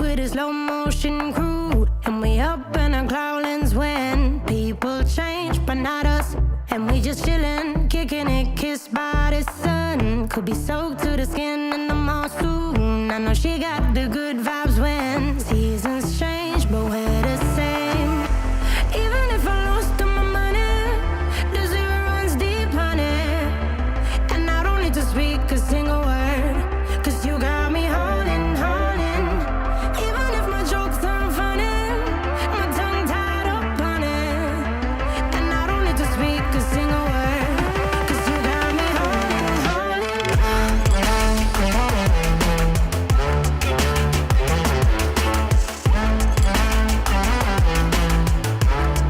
with a slow motion crew, and we up in our cloudlands when people change, but not us. And we just chillin', kicking it, kissed by the sun. Could be soaked to the skin in the mall soon. I know she got the good vibes when seasons change, but we're the same. Even if I lost all my money, the zero runs deep, honey. And I don't need to speak a single word, 'cause you got me holding, holding. Even if my jokes aren't funny, my tongue tied up on it. And I don't need to speak a single word, 'cause you got me holding, holding.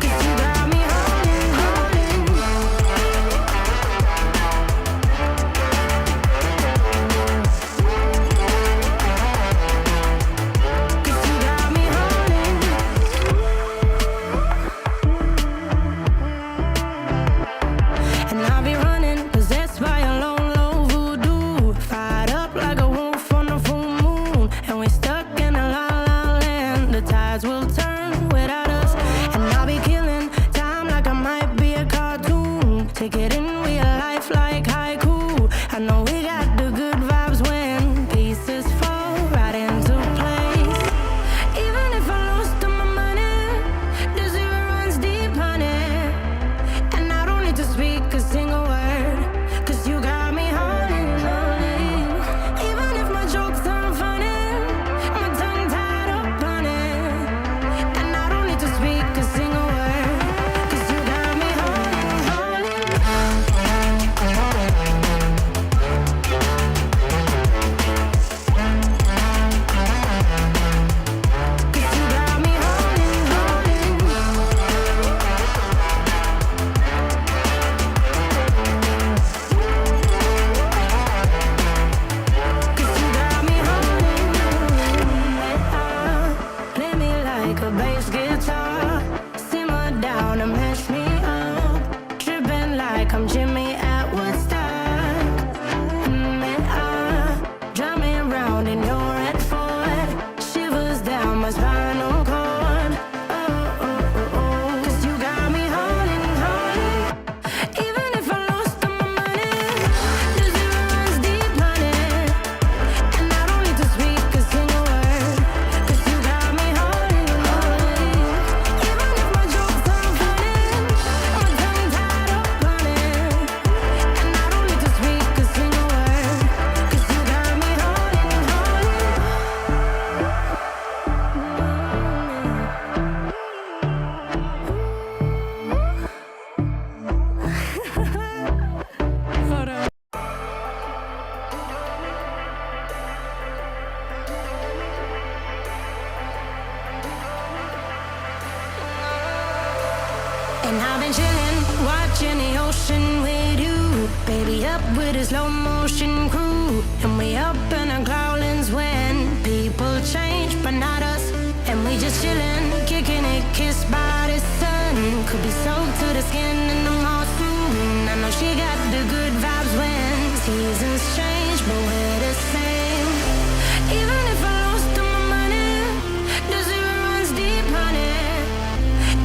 'Cause you got me holding, and I'll be running, possessed by a low, low voodoo. Fired up like a wolf on the full moon, and we're stuck in a la la land. The tides will turn without us, and I'll be killing time like I might be a cartoon. Take it in real life like haiku. I know we got the good vibes when pieces fall right into place. Even if I lost all my money, the zero runs deep, honey. And I don't need to speak a single word, 'cause you got me holding, holding. Even if my jokes aren't funny, my tongue tied up on it. And I don't need to speak a single word, 'cause you got me holding, holding. 'Cause you got me holding, play me like a bass guitar, simmer down and mash me up, tripping like I'm Jimmy at Woodstock. Drive me around in your red Ford, shivers down my spinal cord. Oh, oh, oh, oh. 'Cause you got me holding, holding. Even if I lost all my money, the zero runs deep, honey. And I don't need to speak a single word, 'cause you got me holding, holding. Even if my jokes aren't funny, my tongue tied up on it. And I don't need to speak a single word, 'cause you got me holding, holding. Hold on. And I've been chillin', watching the ocean with you, baby, up with a slow motion crew. And we up in our cloudlands when people change, but not us. And we just chillin', kicking it, kissed by the sun. Could be soaked to the skin in the mall soon. I know she got the good vibes when seasons change, but we're the same. Even if I lost all my money, the zero runs deep, honey.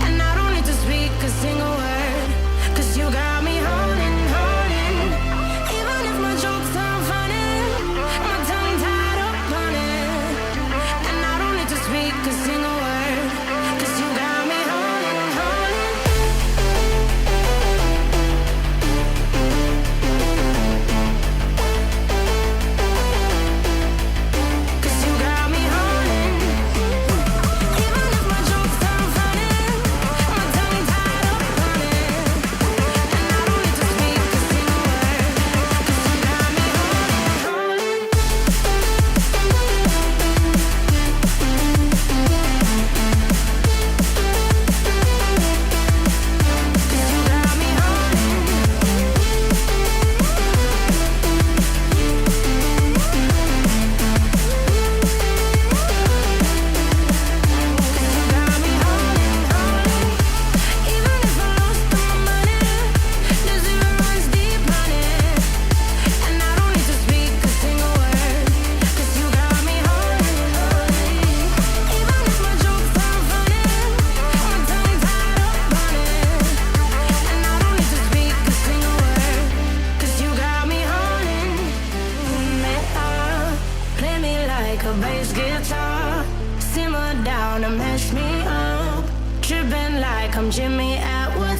And I don't need to speak a single word, 'cause you got me holding, holding. Even if my jokes aren't funny, my tongue tied up on it. And I don't need to speak a single word, 'cause you got me holding, holding. wanna mess me up. Tripping like I'm Jimmy at work.